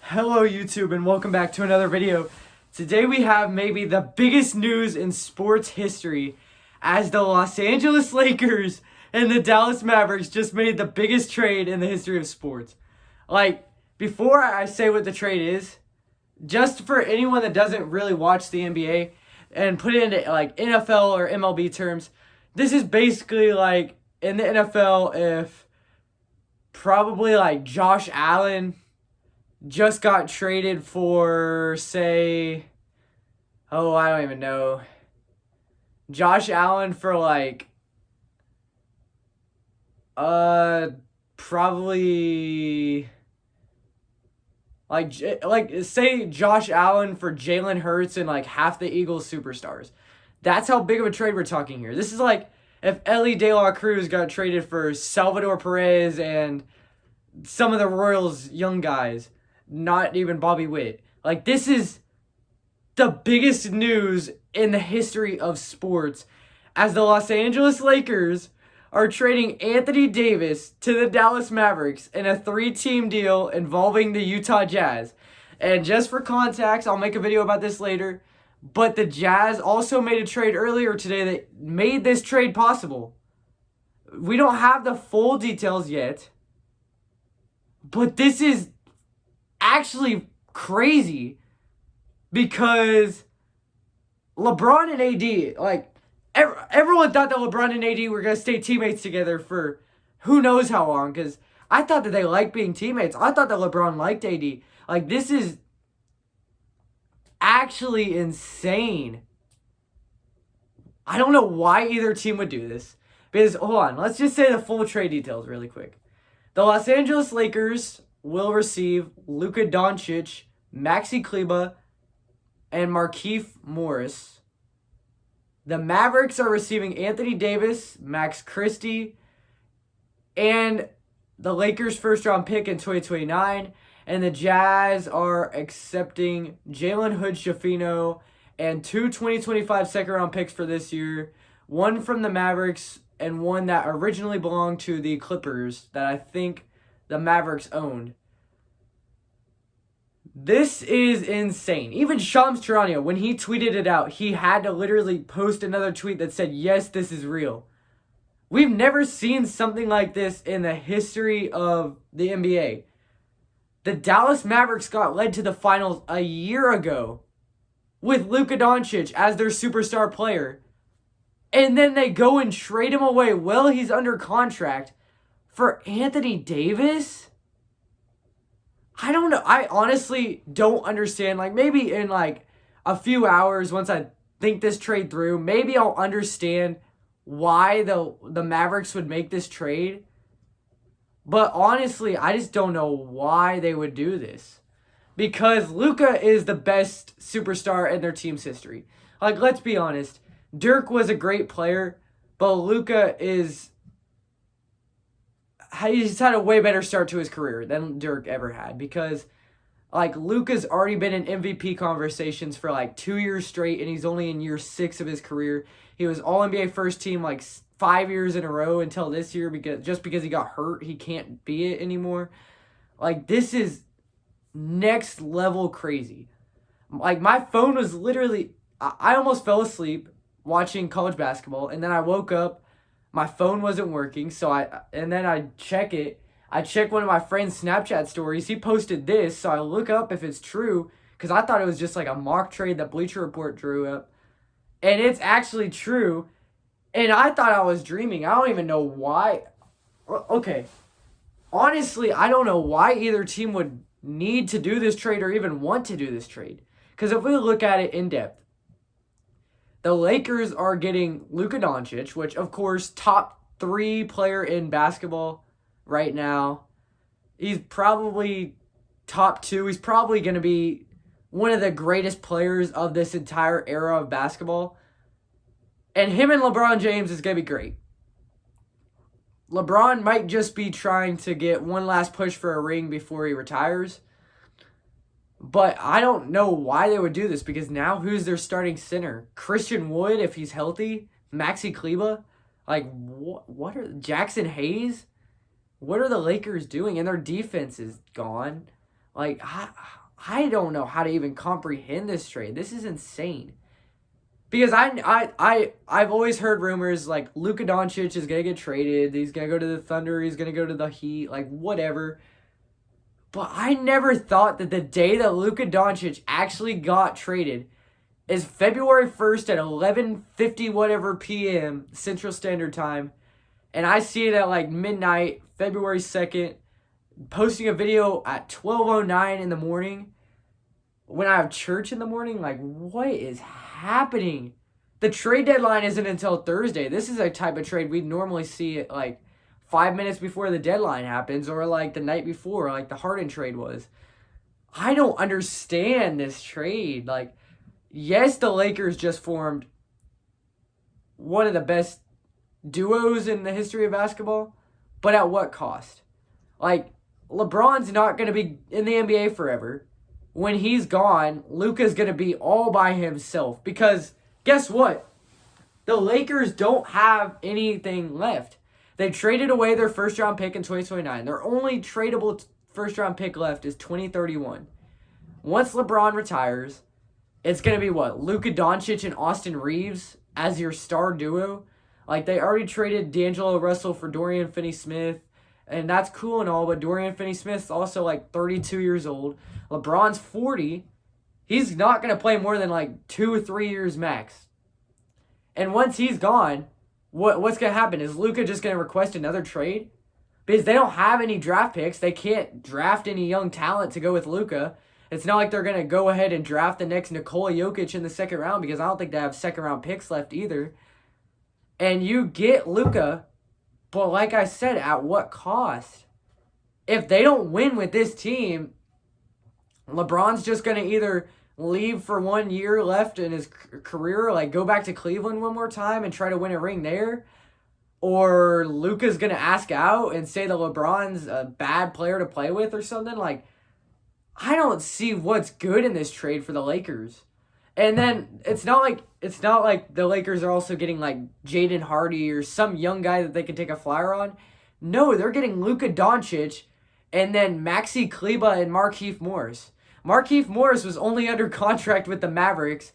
Hello YouTube and welcome back to another video. Today we have maybe the biggest news in sports history as the Los Angeles Lakers and the Dallas Mavericks just made the biggest trade in the history of sports. Before I say what the trade is, just for anyone that doesn't really watch the NBA and put it into NFL or MLB terms, this is basically like in the NFL if probably Josh Allen just got traded for, say, I don't even know. Josh Allen for probably say Josh Allen for Jalen Hurts and half the Eagles superstars. That's how big of a trade we're talking here. This is like if Ellie De La Cruz got traded for Salvador Perez and some of the Royals young guys. Not even Bobby Witt. This is the biggest news in the history of sports as the Los Angeles Lakers are trading Anthony Davis to the Dallas Mavericks in a 3-team deal involving the Utah Jazz. And just for context, I'll make a video about this later, but the Jazz also made a trade earlier today that made this trade possible. We don't have the full details yet, but this is actually crazy because LeBron and AD, everyone thought that LeBron and AD were going to stay teammates together for who knows how long, because I thought that they liked being teammates. I thought that LeBron liked AD. This is actually insane. I don't know why either team would do this. Because, hold on, let's just say the full trade details really quick. The Los Angeles Lakers will receive Luka Doncic, Maxi Kleber, and Markieff Morris. The Mavericks are receiving Anthony Davis, Max Christie, and the Lakers' first-round pick in 2029. And the Jazz are accepting Jalen Hood-Schifino and 2 2025 second-round picks for this year. One from the Mavericks and one that originally belonged to the Clippers that I think the Mavericks owned. This is insane. Even Shams Charania, when he tweeted it out, he had to literally post another tweet that said, yes, this is real. We've never seen something like this in the history of the NBA. The Dallas Mavericks got led to the finals a year ago with Luka Doncic as their superstar player. And then they go and trade him away while he's under contract for Anthony Davis? I don't know. I honestly don't understand. Maybe in a few hours, once I think this trade through, maybe I'll understand why the Mavericks would make this trade. But honestly, I just don't know why they would do this. Because Luka is the best superstar in their team's history. Let's be honest. Dirk was a great player, but Luka he's had a way better start to his career than Dirk ever had, because Luka's already been in MVP conversations for 2 years straight, and he's only in year 6 of his career. He was All-NBA first team 5 years in a row until this year, because he got hurt, he can't be it anymore. This is next level crazy. My phone was literally, I almost fell asleep watching college basketball, and then I woke up, my phone wasn't working, and then I check it. I check one of my friend's Snapchat stories. He posted this, so I look up if it's true, because I thought it was just a mock trade that Bleacher Report drew up. And it's actually true. And I thought I was dreaming. I don't even know why. Okay. Honestly, I don't know why either team would need to do this trade or even want to do this trade. Because if we look at it in depth, the Lakers are getting Luka Doncic, which, of course, top 3 player in basketball right now. He's probably top 2. He's probably going to be one of the greatest players of this entire era of basketball. And him and LeBron James is going to be great. LeBron might just be trying to get one last push for a ring before he retires. But I don't know why they would do this, because now who's their starting center? Christian Wood, if he's healthy? Maxi Kleber? What are Jackson Hayes? What are the Lakers doing? And their defense is gone. Like, I don't know how to even comprehend this trade. This is insane. Because I've always heard rumors like Luka Doncic is gonna get traded. He's gonna go to the Thunder. He's gonna go to the Heat. Like whatever. But I never thought that the day that Luka Doncic actually got traded is February 1st at 11:50 whatever p.m. Central Standard Time, and I see it at like midnight, February 2nd, posting a video at 12:09 in the morning when I have church in the morning. Like, what is happening? The trade deadline isn't until Thursday. This is a type of trade we'd normally see it like 5 minutes before the deadline happens, or like the night before, like the Harden trade was. I don't understand this trade. Like, yes, the Lakers just formed one of the best duos in the history of basketball, but at what cost? Like, LeBron's not going to be in the NBA forever. When he's gone, Luka's going to be all by himself. Because guess what? The Lakers don't have anything left. They traded away their first-round pick in 2029. Their only tradable first-round pick left is 2031. Once LeBron retires, it's going to be what? Luka Doncic and Austin Reeves as your star duo? Like, they already traded D'Angelo Russell for Dorian Finney-Smith. And that's cool and all, but Dorian Finney-Smith's also like 32 years old. LeBron's 40. He's not going to play more than like 2 or 3 years max. And once he's gone, what's going to happen? Is Luka just going to request another trade? Because they don't have any draft picks. They can't draft any young talent to go with Luka. It's not like they're going to go ahead and draft the next Nikola Jokic in the second round, because I don't think they have second-round picks left either. And you get Luka, but like I said, at what cost? If they don't win with this team, LeBron's just going to either leave for 1 year left in his career, like go back to Cleveland one more time and try to win a ring there, or Luka's going to ask out and say that LeBron's a bad player to play with or something. Like, I don't see what's good in this trade for the Lakers. And then it's not like the Lakers are also getting like Jaden Hardy or some young guy that they can take a flyer on. No, they're getting Luka Doncic and then Maxi Kleber and Markieff Morris. Markieff Morris was only under contract with the Mavericks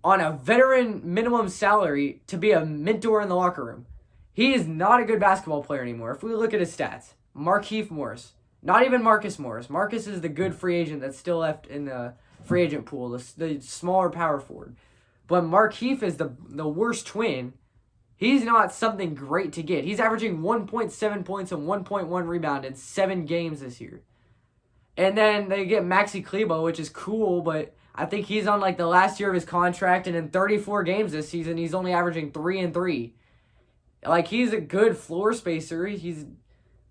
on a veteran minimum salary to be a mentor in the locker room. He is not a good basketball player anymore. If we look at his stats, Markieff Morris, not even Marcus Morris. Marcus is the good free agent that's still left in the free agent pool, the smaller power forward. But Markieff is the worst twin. He's not something great to get. He's averaging 1.7 points and 1.1 rebound in 7 games this year. And then they get Maxi Kleber, which is cool, but I think he's on like the last year of his contract, and in 34 games this season, he's only averaging 3 and 3. Like, he's a good floor spacer. He's a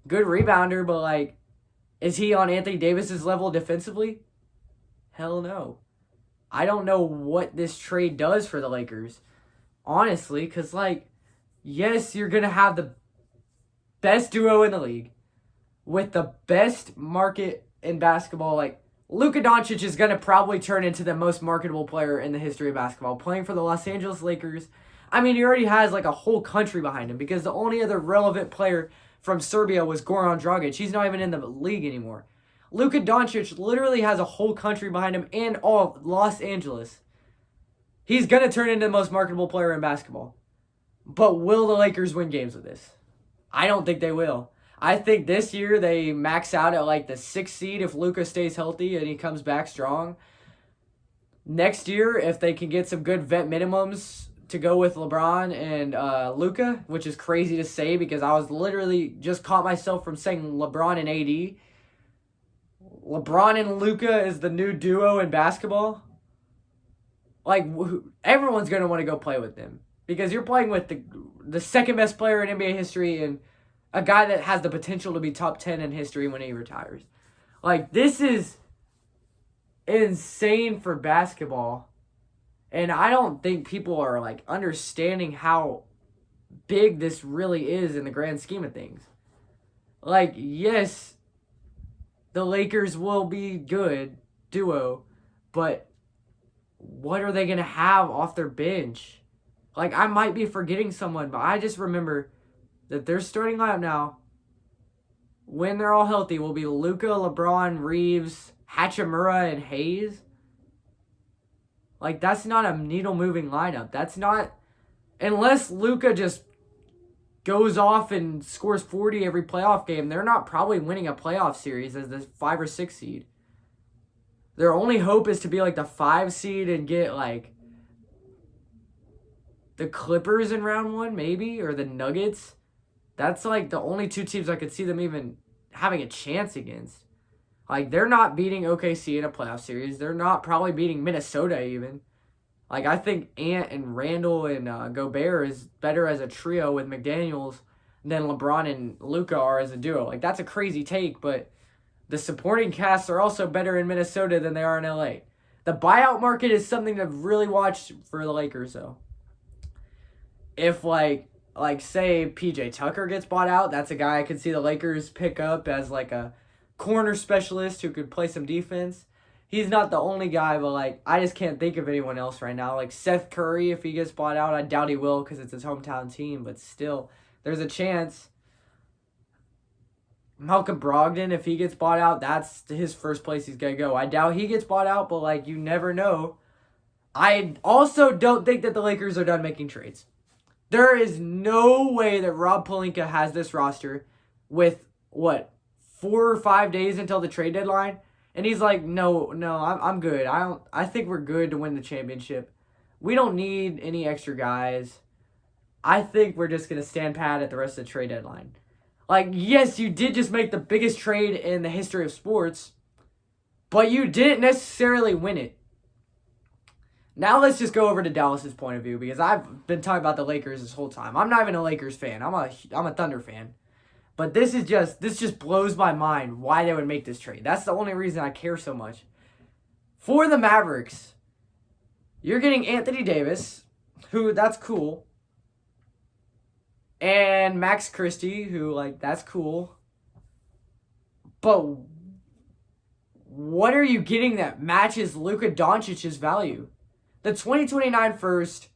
good rebounder, but like, is he on Anthony Davis's level defensively? Hell no. I don't know what this trade does for the Lakers, honestly, because, like, yes, you're going to have the best duo in the league with the best market in basketball. Like, Luka Doncic is going to probably turn into the most marketable player in the history of basketball, playing for the Los Angeles Lakers. I mean, he already has, like, a whole country behind him, because the only other relevant player from Serbia was Goran Dragic. He's not even in the league anymore. Luka Doncic literally has a whole country behind him and all of Los Angeles. He's going to turn into the most marketable player in basketball. But will the Lakers win games with this? I don't think they will. I think this year they max out at like the 6th seed if Luka stays healthy and he comes back strong. Next year, if they can get some good vet minimums to go with LeBron and Luka, which is crazy to say because I was literally just caught myself from saying LeBron and AD. LeBron and Luka is the new duo in basketball. Like, everyone's going to want to go play with them, because you're playing with the second best player in NBA history and a guy that has the potential to be top 10 in history when he retires. Like, this is insane for basketball. And I don't think people are, like, understanding how big this really is in the grand scheme of things. Like, yes, the Lakers will be good duo, but what are they going to have off their bench? Like, I might be forgetting someone, but I just remember that their starting lineup now when they're all healthy, will be Luka, LeBron, Reeves, Hachimura, and Hayes. Like, that's not a needle-moving lineup. That's not... Unless Luka just goes off and scores 40 every playoff game, they're not probably winning a playoff series as the 5 or 6 seed. Their only hope is to be like the 5 seed and get like the Clippers in round 1, maybe, or the Nuggets. That's like the only 2 teams I could see them even having a chance against. Like, they're not beating OKC in a playoff series. They're not probably beating Minnesota even. Like, I think Ant and Randall and Gobert is better as a trio with McDaniels than LeBron and Luka are as a duo. Like, that's a crazy take, but the supporting casts are also better in Minnesota than they are in LA. The buyout market is something to really watch for the Lakers, though. If, like say, PJ Tucker gets bought out, that's a guy I could see the Lakers pick up as, like, a corner specialist who could play some defense. He's not the only guy, but, like, I just can't think of anyone else right now. Like, Seth Curry, if he gets bought out, I doubt he will because it's his hometown team, but still, there's a chance. Malcolm Brogdon, if he gets bought out, that's his first place he's going to go. I doubt he gets bought out, but, like, you never know. I also don't think that the Lakers are done making trades. There is no way that Rob Pelinka has this roster with, 4 or 5 days until the trade deadline. And he's like, no, I'm good. I think we're good to win the championship. We don't need any extra guys. I think we're just going to stand pat at the rest of the trade deadline. Like, yes, you did just make the biggest trade in the history of sports, but you didn't necessarily win it. Now let's just go over to Dallas's point of view, because I've been talking about the Lakers this whole time. I'm not even a Lakers fan. I'm a Thunder fan. But this just blows my mind why they would make this trade. That's the only reason I care so much. For the Mavericks, you're getting Anthony Davis, who, that's cool. And Max Christie, who, like, that's cool. But what are you getting that matches Luka Doncic's value? The 2029 first,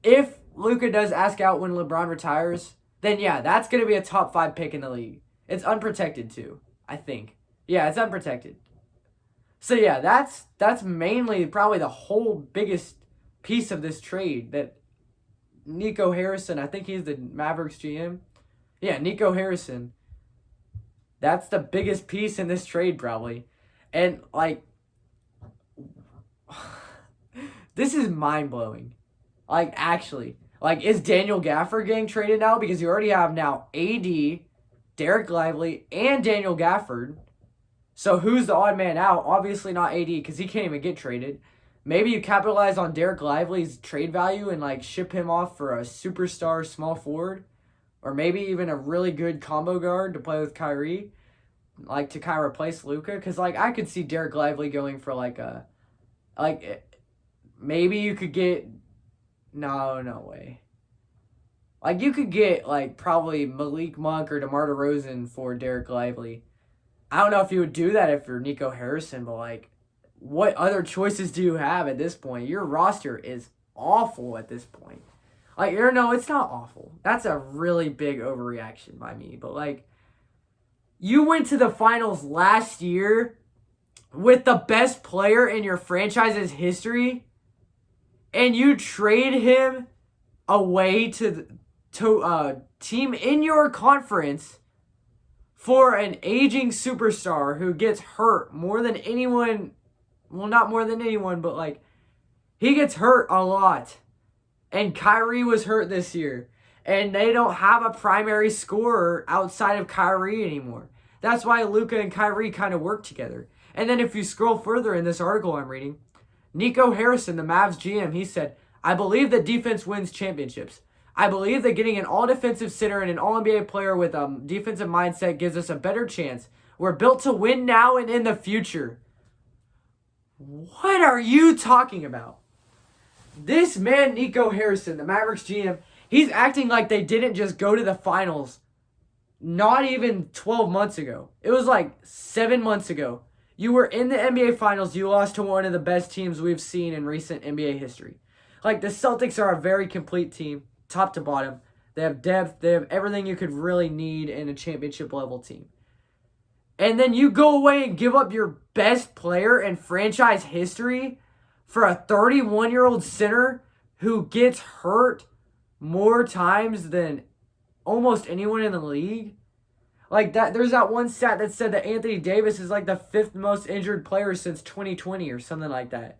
if Luka does ask out when LeBron retires, then yeah, that's going to be a top 5 pick in the league. It's unprotected too, I think. Yeah, it's unprotected. So yeah, that's mainly probably the whole biggest piece of this trade, that Nico Harrison, I think he's the Mavericks GM. Yeah, Nico Harrison. That's the biggest piece in this trade probably. And like, this is mind-blowing. Like, actually. Like, is Daniel Gafford getting traded now? Because you already have now AD, Derek Lively, and Daniel Gafford. So who's the odd man out? Obviously not AD, because he can't even get traded. Maybe you capitalize on Derek Lively's trade value and, like, ship him off for a superstar small forward. Or maybe even a really good combo guard to play with Kyrie. Like, to kind of replace Luka. Because, like, I could see Derek Lively going for, like, a... Like, maybe you could get... No way. Like, you could get, like, probably Malik Monk or DeMar DeRozan for Derek Lively. I don't know if you would do that if you're Nico Harrison, but, like, what other choices do you have at this point? Your roster is awful at this point. Like, no, it's not awful. That's a really big overreaction by me. But, like, you went to the finals last year with the best player in your franchise's history, and you trade him away to a team in your conference for an aging superstar who gets hurt more than anyone. Well, not more than anyone, but, like, he gets hurt a lot. And Kyrie was hurt this year. And they don't have a primary scorer outside of Kyrie anymore. That's why Luka and Kyrie kind of work together. And then if you scroll further in this article I'm reading, Nico Harrison, the Mavs GM, he said, "I believe that defense wins championships. I believe that getting an all-defensive center and an all-NBA player with a defensive mindset gives us a better chance. We're built to win now and in the future." What are you talking about? This man, Nico Harrison, the Mavericks GM, he's acting like they didn't just go to the finals not even 12 months ago. It was like 7 months ago. You were in the NBA Finals. You lost to one of the best teams we've seen in recent NBA history. Like, the Celtics are a very complete team, top to bottom. They have depth. They have everything you could really need in a championship-level team. And then you go away and give up your best player in franchise history for a 31-year-old center who gets hurt more times than almost anyone in the league. Like that, there's that one stat that said that Anthony Davis is like the 5th most injured player since 2020 or something like that.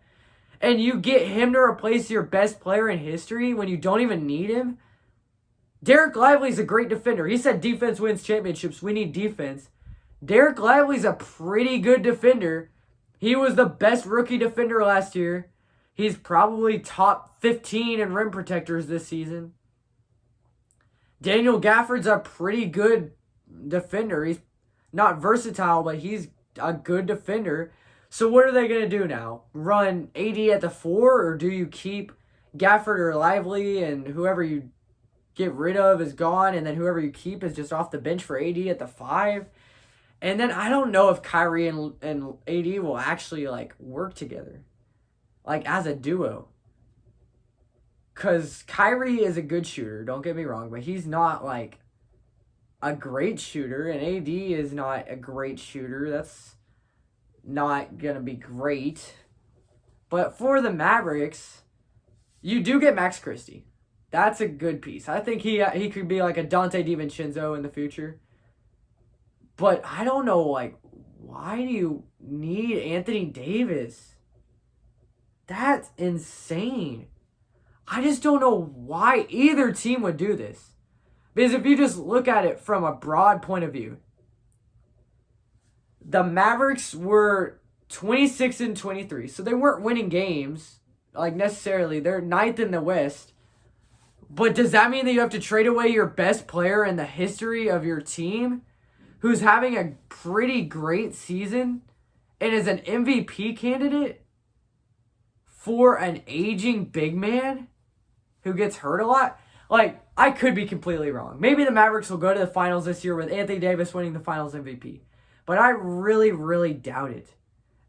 And you get him to replace your best player in history when you don't even need him. Derek Lively's a great defender. He said defense wins championships. We need defense. Derek Lively's a pretty good defender. He was the best rookie defender last year. He's probably top 15 in rim protectors this season. Daniel Gafford's a pretty good defender. He's not versatile, but he's a good defender. So what are they going to do now? Run AD at the 4, or do you keep Gafford or Lively and whoever you get rid of is gone, and then whoever you keep is just off the bench for AD at the 5? And then I don't know if Kyrie and AD will actually like work together, like as a duo. Because Kyrie is a good shooter, don't get me wrong, but he's not like a great shooter, and AD is not a great shooter. That's not going to be great. But for the Mavericks, you do get Max Christie. That's a good piece. I think he could be like a Dante DiVincenzo in the future. But I don't know, like, why do you need Anthony Davis? That's insane. I just don't know why either team would do this. Because if you just look at it from a broad point of view, the Mavericks were 26-23, so they weren't winning games, like necessarily. They're 9th in the West. But does that mean that you have to trade away your best player in the history of your team, who's having a pretty great season and is an MVP candidate, for an aging big man who gets hurt a lot? Like, I could be completely wrong. Maybe the Mavericks will go to the finals this year with Anthony Davis winning the finals MVP. But I really, really doubt it.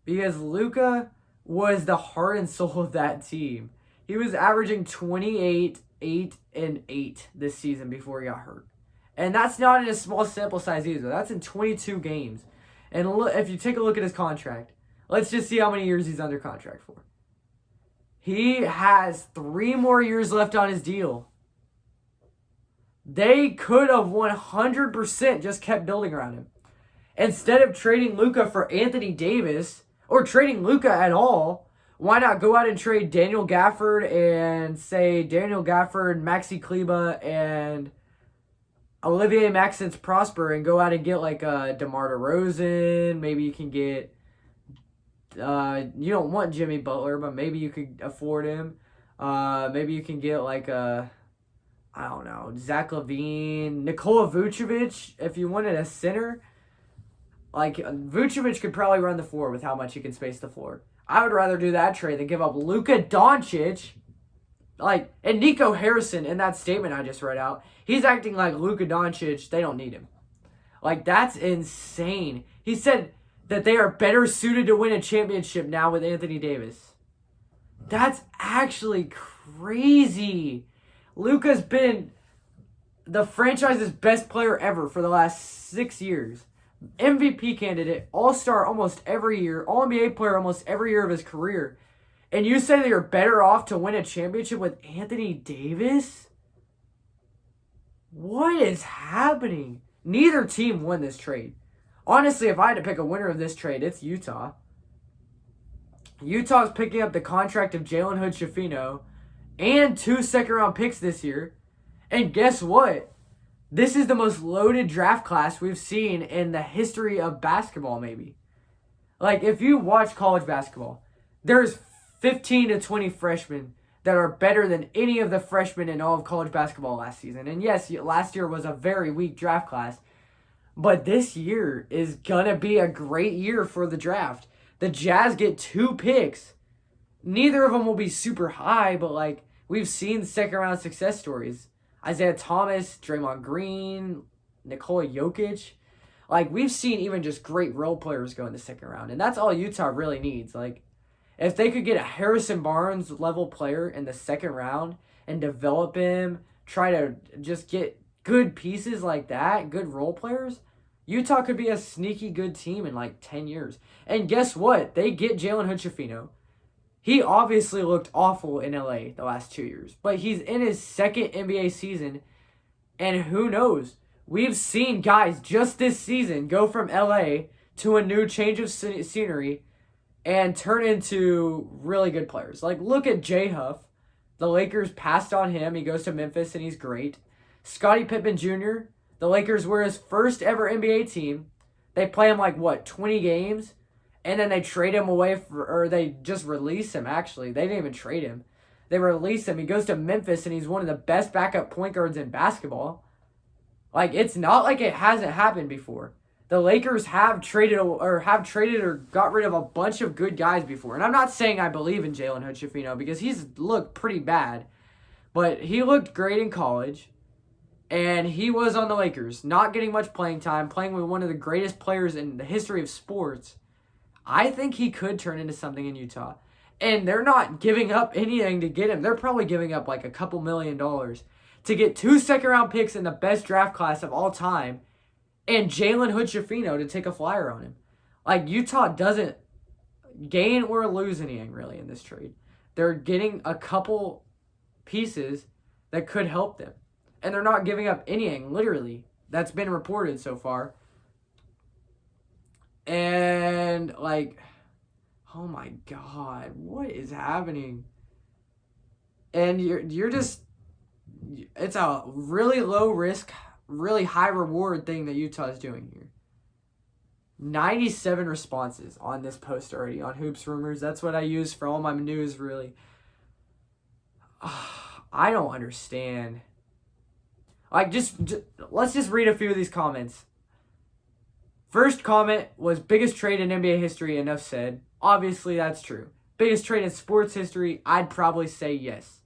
Because Luka was the heart and soul of that team. He was averaging 28, 8, and 8 this season before he got hurt. And that's not in a small sample size either. That's in 22 games. And look, if you take a look at his contract, let's just see how many years he's under contract for. He has 3 more years left on his deal. They could have 100% just kept building around him. Instead of trading Luka for Anthony Davis, or trading Luka at all, why not go out and trade Daniel Gafford and say Daniel Gafford, Maxi Kleba, and Olivier Maxence Prosper, and go out and get like a DeMar DeRozan. Maybe you can get, you don't want Jimmy Butler, but maybe you could afford him. Maybe you can get like a, I don't know, Zach LaVine, Nikola Vucevic, if you wanted a center. Like, Vucevic could probably run the floor with how much he can space the floor. I would rather do that trade than give up Luka Doncic. Like, and Nico Harrison, in that statement I just read out, he's acting like Luka Doncic, they don't need him. Like, that's insane. He said that they are better suited to win a championship now with Anthony Davis. That's actually crazy. Luka's been the franchise's best player ever for the last 6 years. MVP candidate, all-star almost every year, all-NBA player almost every year of his career. And you say that you're better off to win a championship with Anthony Davis? What is happening? Neither team won this trade. Honestly, if I had to pick a winner of this trade, it's Utah. Utah's picking up the contract of Jalen Hood-Schifino and 2 second-round picks this year. And guess what? This is the most loaded draft class we've seen in the history of basketball, maybe. Like, if you watch college basketball, there's 15 to 20 freshmen that are better than any of the freshmen in all of college basketball last season. And yes, last year was a very weak draft class. But this year is going to be a great year for the draft. The Jazz get 2 picks. Neither of them will be super high, but, like, we've seen second-round success stories. Isaiah Thomas, Draymond Green, Nikola Jokic. Like, we've seen even just great role players go in the second round. And that's all Utah really needs. Like, if they could get a Harrison Barnes level player in the second round and develop him, try to just get good pieces like that, good role players, Utah could be a sneaky good team in like 10 years. And guess what? They get Jalen Hood-Schifino. He obviously looked awful in LA the last 2 years, but he's in his second NBA season, and who knows? We've seen guys just this season go from LA to a new change of scenery and turn into really good players. Like, look at J Huff. The Lakers passed on him. He goes to Memphis, and he's great. Scottie Pippen Jr., the Lakers were his first ever NBA team. They play him like, 20 games? And then they trade him away, or they just release him, actually. They didn't even trade him. They release him. He goes to Memphis, and he's one of the best backup point guards in basketball. Like, it's not like it hasn't happened before. The Lakers have traded or got rid of a bunch of good guys before. And I'm not saying I believe in Jalen Hood-Schifino because he's looked pretty bad. But he looked great in college. And he was on the Lakers, not getting much playing time, playing with one of the greatest players in the history of sports. I think he could turn into something in Utah. And they're not giving up anything to get him. They're probably giving up like a couple $1 million to get 2 second-round picks in the best draft class of all time and Jalen Hood-Schifino to take a flyer on him. Like, Utah doesn't gain or lose anything really in this trade. They're getting a couple pieces that could help them. And they're not giving up anything, literally. That's been reported so far. And, like, oh my God, what is happening? And you're just, it's a really low risk, really high reward thing that Utah is doing here. 97 responses on this post already on Hoops Rumors. That's what I use for all my news, really. I don't understand. Like, just let's just read a few of these comments. First comment was biggest trade in NBA history, enough said. Obviously, that's true. Biggest trade in sports history, I'd probably say yes.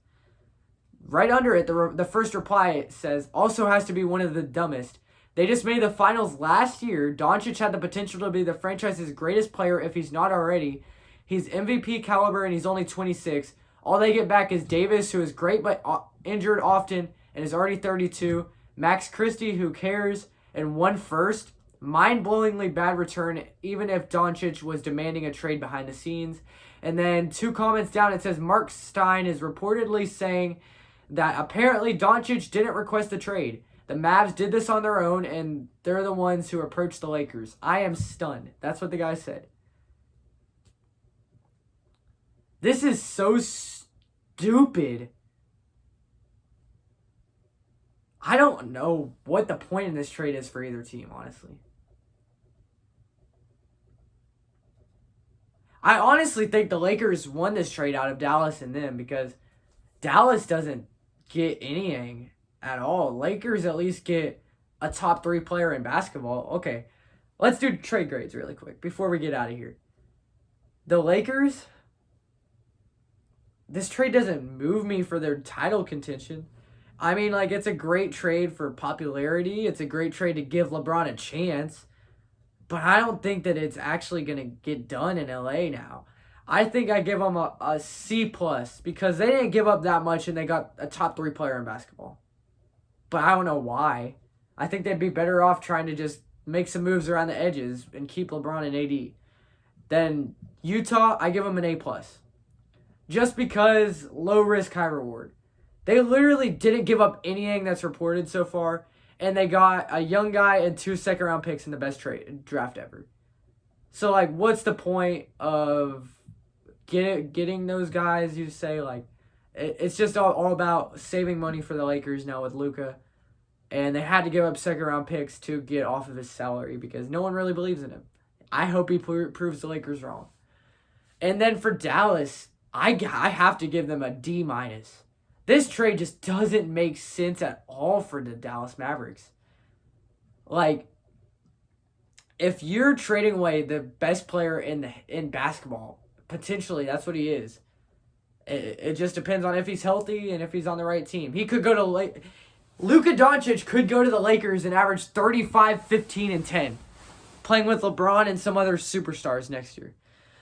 Right under it, the first reply says, also has to be one of the dumbest. They just made the finals last year. Doncic had the potential to be the franchise's greatest player if he's not already. He's MVP caliber and he's only 26. All they get back is Davis, who is great but injured often and is already 32. Max Christie, who cares, and one first. Mind-blowingly bad return, even if Doncic was demanding a trade behind the scenes. And then 2 comments down, it says Mark Stein is reportedly saying that apparently Doncic didn't request the trade. The Mavs did this on their own, and they're the ones who approached the Lakers. I am stunned. That's what the guy said. This is so stupid. I don't know what the point in this trade is for either team, honestly. I honestly think the Lakers won this trade out of Dallas and them because Dallas doesn't get anything at all. Lakers at least get a top 3 player in basketball. Okay, let's do trade grades really quick before we get out of here. The Lakers, this trade doesn't move me for their title contention. I mean, like, it's a great trade for popularity. It's a great trade to give LeBron a chance. But I don't think that it's actually going to get done in LA now. I think I give them a C+, because they didn't give up that much and they got a top 3 player in basketball. But I don't know why. I think they'd be better off trying to just make some moves around the edges and keep LeBron and AD. Then Utah, I give them an A+. Just because low risk, high reward. They literally didn't give up anything that's reported so far. And they got a young guy and 2 second-round picks in the best draft ever. So, like, what's the point of getting those guys, you say? Like, it's just all about saving money for the Lakers now with Luka. And they had to give up second-round picks to get off of his salary because no one really believes in him. I hope he proves the Lakers wrong. And then for Dallas, I have to give them a D-. This trade just doesn't make sense at all for the Dallas Mavericks. Like, if you're trading away the best player in basketball, potentially that's what he is. It just depends on if he's healthy and if he's on the right team. He could go to Luka Doncic could go to the Lakers and average 35, 15, and 10, playing with LeBron and some other superstars next year.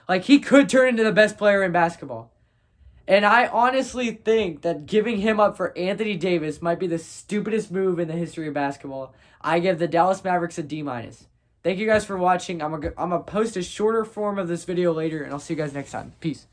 Like, he could turn into the best player in basketball. And I honestly think that giving him up for Anthony Davis might be the stupidest move in the history of basketball. I give the Dallas Mavericks a D-. Thank you guys for watching. I'm gonna post a shorter form of this video later, and I'll see you guys next time. Peace.